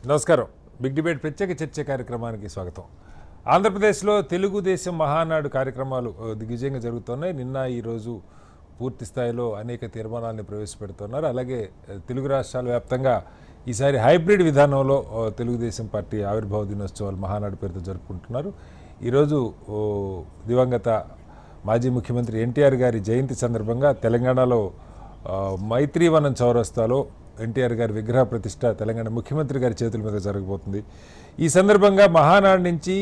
నమస్కారం. Big debate ప్రత్యేక చర్చ కార్యక్రమానికి స్వాగతం. ఆంధ్రప్రదేశ్లో తెలుగుదేశం మహానాడు కార్యక్రమాలు దిగ్విజయంగా జరుగుతున్నాయి. నిన్న ఈరోజు పూర్తి స్థాయిలో అనేక తీర్మానాలను ప్రవేశపెడుతున్నారు. అలాగే తెలుగు రాష్ట్రాల వ్యాప్తంగా ఈసారి హైబ్రిడ్ విధానంలో తెలుగుదేశం పార్టీ ఆవిర్భావ దినోత్సవాలు మహానాడు పేరుతో జరుపుకుంటున్నారు. ఈరోజు దివంగత మాజీ ముఖ్యమంత్రి ఎన్టీఆర్ గారి జయంతి సందర్భంగా తెలంగాణలో మైత్రీవనం చౌరస్తాలో ఎన్టీఆర్ గారి విగ్రహ ప్రతిష్ట తెలంగాణ ముఖ్యమంత్రి గారి చేతుల మీద జరగబోతుంది. ఈ సందర్భంగా మహానాడు నుంచి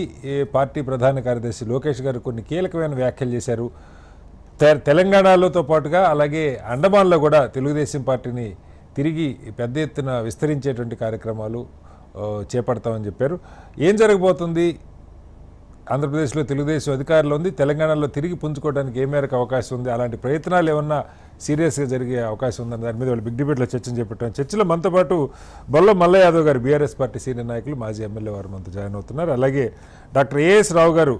పార్టీ ప్రధాన కార్యదర్శి లోకేష్ గారు కొన్ని కీలకమైన వ్యాఖ్యలు చేశారు. తెలంగాణలోతో పాటుగా అలాగే అండమాన్లో కూడా తెలుగుదేశం పార్టీని తిరిగి పెద్ద ఎత్తున విస్తరించేటువంటి కార్యక్రమాలు చేపడతామని చెప్పారు. ఏం జరగబోతుంది, ఆంధ్రప్రదేశ్లో తెలుగుదేశం అధికారంలో ఉంది, తెలంగాణలో తిరిగి పుంజుకోవడానికి ఏ మేరకు అవకాశం ఉంది, అలాంటి ప్రయత్నాలు ఏమన్నా సీరియస్గా జరిగే అవకాశం ఉందని దాని మీద వాళ్ళు బిగ్ డిబేట్లో చర్చను చేపట్టాం. చర్చలో మనతో పాటు బొల్ల మల్ల యాదవ్ గారు బీఆర్ఎస్ పార్టీ సీనియర్ నాయకులు, మాజీ ఎమ్మెల్యే వారు మనతో జాయిన్ అవుతున్నారు. అలాగే డాక్టర్ ఏఎస్ రావు గారు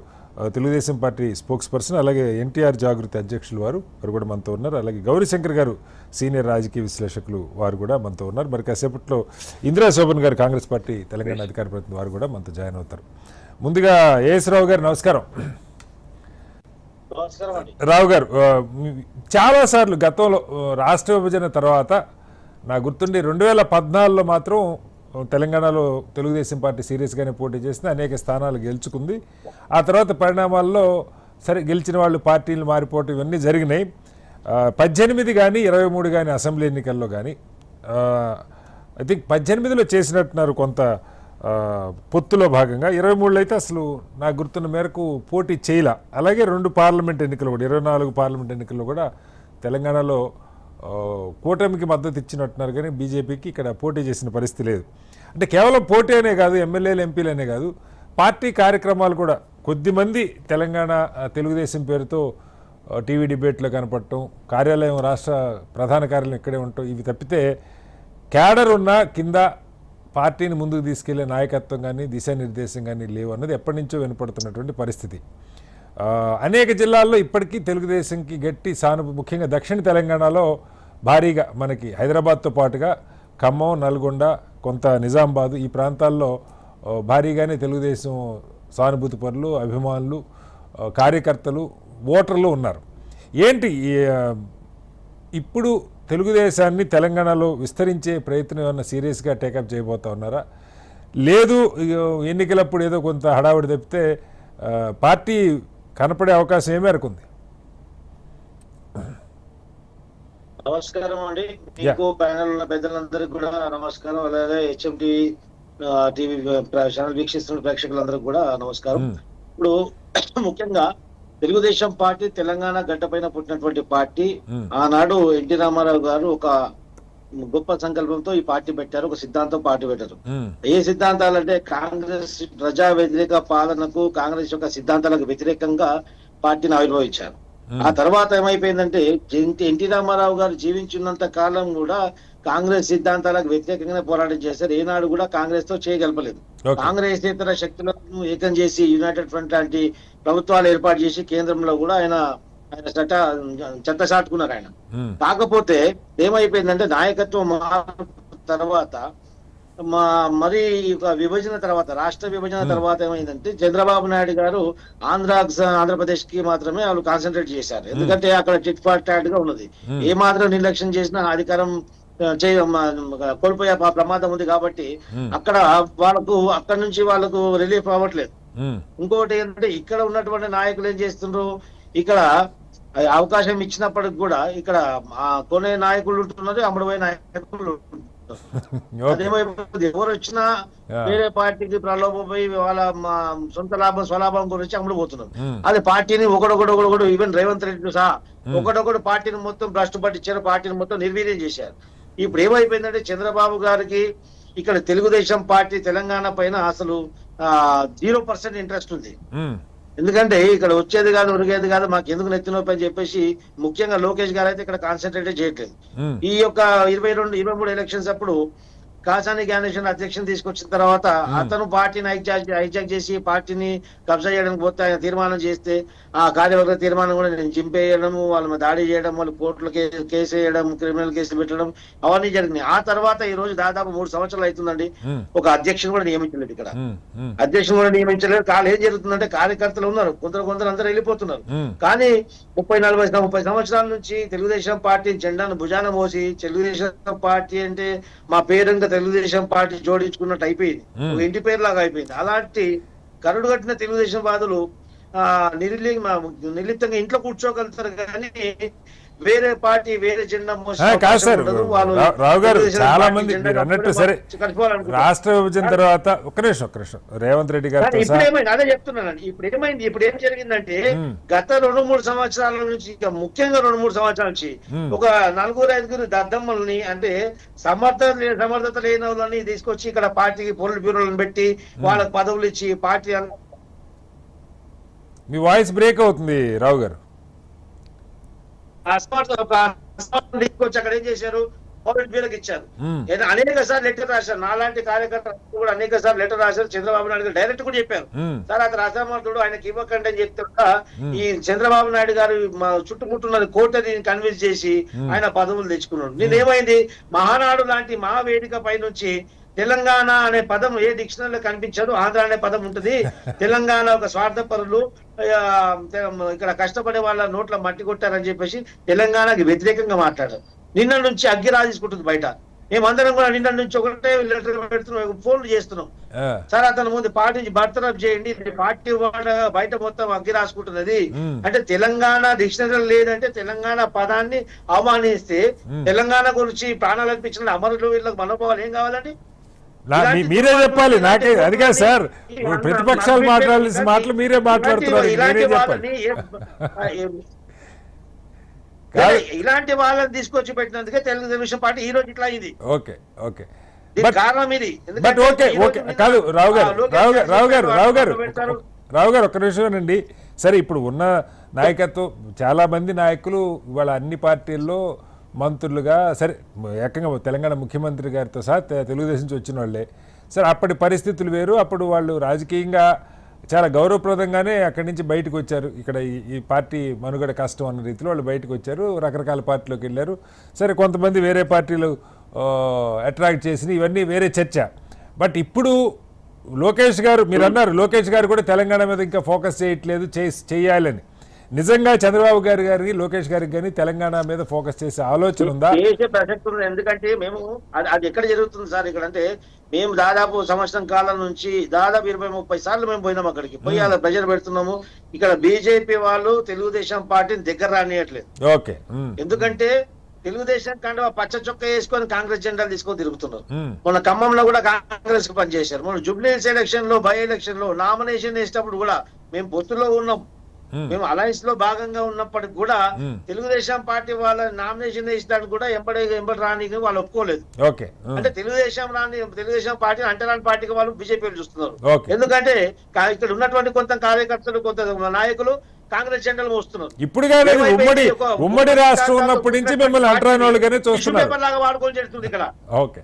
తెలుగుదేశం పార్టీ స్పోక్స్ పర్సన్, అలాగే ఎన్టీఆర్ జాగృతి అధ్యక్షులు వారు కూడా మనతో ఉన్నారు. అలాగే గౌరీశంకర్ గారు సీనియర్ రాజకీయ విశ్లేషకులు వారు కూడా మనతో ఉన్నారు. మరి కాసేపట్లో ఇందిరా శోభన్ గారు కాంగ్రెస్ పార్టీ తెలంగాణ అధికార ప్రతినిధి వారు కూడా మనతో జాయిన్ అవుతారు. ముందుగా ఏఎస్ రావు గారు నమస్కారం. రావు గారు, చాలాసార్లు గతంలో రాష్ట్ర విభజన తర్వాత నాకు గుర్తుండి 2014లో మాత్రం తెలంగాణలో తెలుగుదేశం పార్టీ సీరియస్గానే పోటీ చేసింది, అనేక స్థానాలు గెలుచుకుంది. ఆ తర్వాత పరిణామాల్లో సరే గెలిచిన వాళ్ళు పార్టీలు మారిపోవటం ఇవన్నీ జరిగినాయి. 18 కానీ 23 కానీ అసెంబ్లీ ఎన్నికల్లో కానీ ఐ థింక్ 18లో చేసినట్టున్నారు కొంత పొత్తులో భాగంగా. 23లో అయితే అసలు నాకు గుర్తున్న మేరకు పోటీ చేయలే. అలాగే 2 పార్లమెంట్ ఎన్నికలు కూడా 24 పార్లమెంట్ ఎన్నికల్లో కూడా తెలంగాణలో కూటమికి మద్దతు ఇచ్చినట్టున్నారు, కానీ బీజేపీకి ఇక్కడ పోటీ చేసిన పరిస్థితి లేదు. అంటే కేవలం పోటీ అనే కాదు, ఎమ్మెల్యేలు ఎంపీలనే కాదు, పార్టీ కార్యక్రమాలు కూడా కొద్దిమంది తెలంగాణ తెలుగుదేశం పేరుతో టీవీ డిబేట్లో కనపడటం, కార్యాలయం రాష్ట్ర ప్రధాన కార్యాలయం ఇక్కడే ఉండటం, ఇవి తప్పితే క్యాడర్ ఉన్న కింద పార్టీని ముందుకు తీసుకెళ్లే నాయకత్వం కానీ దిశానిర్దేశం కానీ లేవు అన్నది ఎప్పటి నుంచో వినపడుతున్నటువంటి పరిస్థితి. అనేక జిల్లాల్లో ఇప్పటికీ తెలుగుదేశంకి గట్టి సానుభూతి, ముఖ్యంగా దక్షిణ తెలంగాణలో భారీగా మనకి హైదరాబాద్తో పాటుగా ఖమ్మం, నల్గొండ, కొంత నిజామాబాదు ఈ ప్రాంతాల్లో భారీగానే తెలుగుదేశం సానుభూతి పరులు, అభిమానులు, కార్యకర్తలు, ఓటర్లు ఉన్నారు. ఏంటి ఇప్పుడు తెలుగుదేశాన్ని తెలంగాణలో విస్తరించే ప్రయత్నం ఏమన్నా సీరియస్గా టేకప్ చేయబోతా ఉన్నారా? లేదు ఎన్నికలప్పుడు ఏదో కొంత హడావుడి తప్పితే పార్టీ కనపడే అవకాశం ఏ మేరకు ఉంది? నమస్కారం అండి, మీకు ప్యానల్ ఉన్న పెద్దలందరికీ కూడా నమస్కారం. అలాగే హెచ్ఎంటీ టీవీ ఛానల్ వీక్షిస్తున్న ప్రేక్షకులందరికీ కూడా నమస్కారం. ఇప్పుడు ముఖ్యంగా తెలుగుదేశం పార్టీ తెలంగాణ గడ్డపైన పుట్టినటువంటి పార్టీ. ఆనాడు ఎన్టీ రామారావు గారు ఒక గొప్ప సంకల్పంతో ఈ పార్టీ పెట్టారు, ఒక సిద్ధాంతం పార్టీ పెట్టారు. ఏ సిద్ధాంతాలు అంటే కాంగ్రెస్ ప్రజా వ్యతిరేక పాలనకు, కాంగ్రెస్ యొక్క సిద్ధాంతాలకు వ్యతిరేకంగా పార్టీని ఆవిర్భవించారు. ఆ తర్వాత ఏమైపోయిందంటే ఎన్టీ రామారావు గారు జీవించున్నంత కాలం కూడా కాంగ్రెస్ సిద్ధాంతాలకు వ్యతిరేకంగానే పోరాటం చేశారు. ఏనాడు కూడా కాంగ్రెస్ తో చేయగలపలేదు. కాంగ్రెస్ ఇతర శక్తులను ఏకం చేసి యునైటెడ్ ఫ్రంట్ లాంటి ప్రభుత్వాలు ఏర్పాటు చేసి కేంద్రంలో కూడా ఆయన చెత్త చాటుకున్నారు ఆయన. కాకపోతే ఏమైపోయిందంటే నాయకత్వం తర్వాత మరి విభజన తర్వాత, రాష్ట్ర విభజన తర్వాత ఏమైందంటే చంద్రబాబు నాయుడు గారు ఆంధ్రప్రదేశ్ కి మాత్రమే వాళ్ళు కాన్సన్ట్రేట్ చేశారు. ఎందుకంటే అక్కడ చిట్ ఫాట్ టాట్ గా ఉన్నది. ఏ మాత్రం నిర్లక్ష్యం చేసినా అధికారం కోల్పోయే ప్రమాదం ఉంది. కాబట్టి అక్కడ అక్కడ నుంచి వాళ్ళకు రిలీఫ్ అవ్వట్లేదు. ఇంకోటి ఏంటంటే ఇక్కడ ఉన్నటువంటి నాయకులు ఏం చేస్తుండ్రు, ఇక్కడ అవకాశం ఇచ్చినప్పటికి కూడా ఇక్కడ కొనే నాయకులు ఉంటున్నారు, అమ్ముడుపోయే నాయకులు అదేమైపోతుంది. ఎవరు వచ్చినా వేరే పార్టీకి ప్రలోభపోయి వాళ్ళ సొంత లాభం స్వలాభం గురించి అమ్ముడుపోతున్నారు. అది పార్టీని ఒకడొకడు ఈవెన్ రేవంత్ రెడ్డి సహా ఒకడొకడు పార్టీని మొత్తం భ్రష్టు పట్టించారు, పార్టీని మొత్తం నిర్వీర్యం చేశారు. ఇప్పుడు ఏమైపోయిందంటే చంద్రబాబు గారికి ఇక్కడ తెలుగుదేశం పార్టీ తెలంగాణ పైన అసలు 0% ఇంట్రెస్ట్ ఉంది. ఎందుకంటే ఇక్కడ వచ్చేది కాదు, ఉరిగేది కాదు, మాకు ఎందుకు నెత్తినొప్పి అని చెప్పేసి ముఖ్యంగా లోకేష్ గారు అయితే ఇక్కడ కాన్సన్ట్రేట్ చేయట్లేదు. ఈ యొక్క 22-23 ఎలక్షన్స్ అప్పుడు కాసాని జ్ఞానేశ్వర్ అధ్యక్షుని తీసుకొచ్చిన తర్వాత అతను పార్టీని హైజాక్ చేసి పార్టీని కబ్జా చేయడానికి పోతే ఆయన తీర్మానం చేస్తే ఆ కార్యవర్గ తీర్మానం కూడా నేను చింపేయడం, వాళ్ళ మీద దాడి చేయడం, వాళ్ళు కోర్టులో కేసు వేయడం, క్రిమినల్ కేసులు పెట్టడం అవన్నీ జరిగినాయి. ఆ తర్వాత ఈ రోజు దాదాపు 3 సంవత్సరాలు అవుతుందండి. ఒక అధ్యక్షుడు కూడా నియమించలేదు ఇక్కడ. అధ్యక్షుడు కూడా నియమించలేదు. ఏం జరుగుతుందంటే కార్యకర్తలు ఉన్నారు, కొందరు అందరూ వెళ్ళిపోతున్నారు. కానీ 30 సంవత్సరాల నుంచి తెలుగుదేశం పార్టీ జెండాను భుజాన మోసి తెలుగుదేశం పార్టీ అంటే మా పేరుగా తెలుగుదేశం పార్టీ జోడించుకున్నట్టు అయిపోయింది, ఒక ఇంటి పేరు లాగా అయిపోయింది. అలాంటి కరుడు కట్టిన తెలుగుదేశం వాదులు నిర్లిప్తంగా ఇంట్లో కూర్చోగలుగుతారు కానీ వేరే పార్టీ వేరే జెండా కాదు సార్. రావు గారు చాలా మంది మీరు అన్నట్టు సరే రాష్ట్ర విభజన తర్వాత ఒక్క నిమిషం రేవంత్ రెడ్డి గారు ఇప్పుడు ఏమైంది అదే చెప్తున్నానండి. ఇప్పుడు ఏం జరిగిందంటే గత 2-3 సంవత్సరాల నుంచి, ముఖ్యంగా 2-3 సంవత్సరాల నుంచి ఒక 4-5 దద్దమ్మల్ని అంటే సమర్థత లేని వాళ్ళని తీసుకొచ్చి ఇక్కడ పార్టీకి పొలిట్ బ్యూరోలను పెట్టి వాళ్ళకి పదవులు ఇచ్చి పార్టీ. మీ వాయిస్ బ్రేక్ అవుతుంది రావు గారు. తీసుకొచ్చి అక్కడ ఏం చేశారు, పొలిట్ బ్యూరోకి ఇచ్చారు. అనేక సార్లు లెటర్ రాశారు, నాలాంటి కార్యకర్తలు కూడా అనేక సార్లు లెటర్ రాశారు. చంద్రబాబు నాయుడు గారు డైరెక్ట్ కూడా చెప్పారు, తర్వాత అసమర్థుడు ఆయనకి ఇవ్వకండి అని చెప్తే ఈ చంద్రబాబు నాయుడు గారు చుట్టుముట్టున్న కోటని కన్విన్స్ చేసి ఆయన పదవులు తెచ్చుకున్నాడు. నేనేమైంది, మహానాడు లాంటి మహావేదిక పై నుంచి తెలంగాణ అనే పదం ఏ డిక్షనరీలో కనిపించదు, ఆంధ్ర అనే పదం ఉంటుంది. తెలంగాణ ఒక స్వార్థపరులు, ఇక్కడ కష్టపడే వాళ్ళ నోట్ల మట్టి కొట్టారని చెప్పేసి తెలంగాణకి వ్యతిరేకంగా మాట్లాడారు. నిన్న నుంచి అగ్గి రాజేసుకుంటుంది బయట. మేమందరం కూడా నిన్న నుంచి ఒకటే లెటర్ పెడుతున్నాం, ఫోన్లు చేస్తున్నాం. సార్ అతను ముందు పార్టీ నుంచి బర్తరఫ్ చేయండి, పార్టీ బయట మొత్తం అగ్గి రాసుకుంటున్నది అంటే తెలంగాణ డిక్షనరీ లేదంటే తెలంగాణ పదాన్ని అవమానిస్తే తెలంగాణ గురించి ప్రాణాలు అర్పించిన అమరులు వీళ్ళకి మనోభావాలు ఏం కావాలండి? మీరే చెప్పాలి, నాకే అది కాదు సార్. ప్రతిపక్షాలు మాట్లాడాల్సిన మాటలు మీరే మాట్లాడుతున్నారు. ఇలాంటి వాళ్ళని తీసుకొచ్చి పెట్టినందుకే తెలుగుదేశం పార్టీ ఈ రోజు ఇట్లా అయింది. ఓకే కారణం ఇది. బట్ ఓకే కాదు రావు గారు ఒక్క నిమిషమేనండి. సరే ఇప్పుడు ఉన్న నాయకత్వం చాలా మంది నాయకులు ఇవాళ అన్ని పార్టీల్లో మంత్రులుగా, సరే ఏకంగా తెలంగాణ ముఖ్యమంత్రి గారితో సహా తెలుగుదేశం నుంచి వచ్చిన వాళ్ళే. సరే అప్పటి పరిస్థితులు వేరు, అప్పుడు వాళ్ళు రాజకీయంగా చాలా గౌరవప్రదంగానే అక్కడి నుంచి బయటకు వచ్చారు. ఇక్కడ ఈ పార్టీ మనుగడ కష్టం అన్న రీతిలో వాళ్ళు బయటకు వచ్చారు, రకరకాల పార్టీలోకి వెళ్ళారు. సరే కొంతమంది వేరే పార్టీలు అట్రాక్ట్ చేసిన ఇవన్నీ వేరే చర్చ. బట్ ఇప్పుడు లోకేష్ గారు, మీరు అన్నారు లోకేష్ గారు కూడా తెలంగాణ మీద ఇంకా ఫోకస్ చేయట్లేదు, చేయాలని. నిజంగా చంద్రబాబు గారికి లోకేష్ గారికి కానీ తెలంగాణ మీద ఫోకస్ చేసే ఆలోచన ఉందా? చేసే ప్రసక్తి ఉంది. ఎందుకంటే మేము అది ఎక్కడ జరుగుతుంది సార్ ఇక్కడ అంటే, మేము దాదాపు సంవత్సరం కాలం నుంచి దాదాపు 20-30 సార్లు మేము పోయినాం అక్కడికి, పోయి అలా ప్రెజర్ పెడుతున్నాము. ఇక్కడ బీజేపీ వాళ్ళు తెలుగుదేశం పార్టీని దగ్గర రానియట్లేదు. ఓకే, ఎందుకంటే తెలుగుదేశం కంటే పచ్చ చొక్క వేసుకొని కాంగ్రెస్ జెండాలు తీసుకొని తిరుగుతున్నారు. మొన్న ఖమ్మంలో కూడా కాంగ్రెస్ కు పనిచేశారు. మొన్న జూబ్లీహిల్స్ ఎలక్షన్ లో, బై ఎలక్షన్ లో నామినేషన్ వేసేటప్పుడు కూడా మేము పొత్తులో ఉన్నాం, మేము అలయన్స్ లో భాగంగా ఉన్నప్పటికి కూడా తెలుగుదేశం పార్టీ వాళ్ళ నామినేషన్ వేసేదానికి కూడా ఎంబడి రాని వాళ్ళు ఒప్పుకోలేదు. అంటే తెలుగుదేశం పార్టీ అంటరాని పార్టీకి వాళ్ళు బీజేపీ చూస్తున్నారు. ఎందుకంటే ఇక్కడ ఉన్నటువంటి కొంత కార్యకర్తలు, కొంత నాయకులు కాంగ్రెస్ జెండాలు మోస్తున్నారు. ఇప్పుడు ఉమ్మడి రాష్ట్రం ఉన్నప్పటి నుంచి మిమ్మల్ని అంటరాని వాళ్ళుగానే చూస్తున్నారు, వాడుకొని చేస్తుంది ఇక్కడ. ఓకే.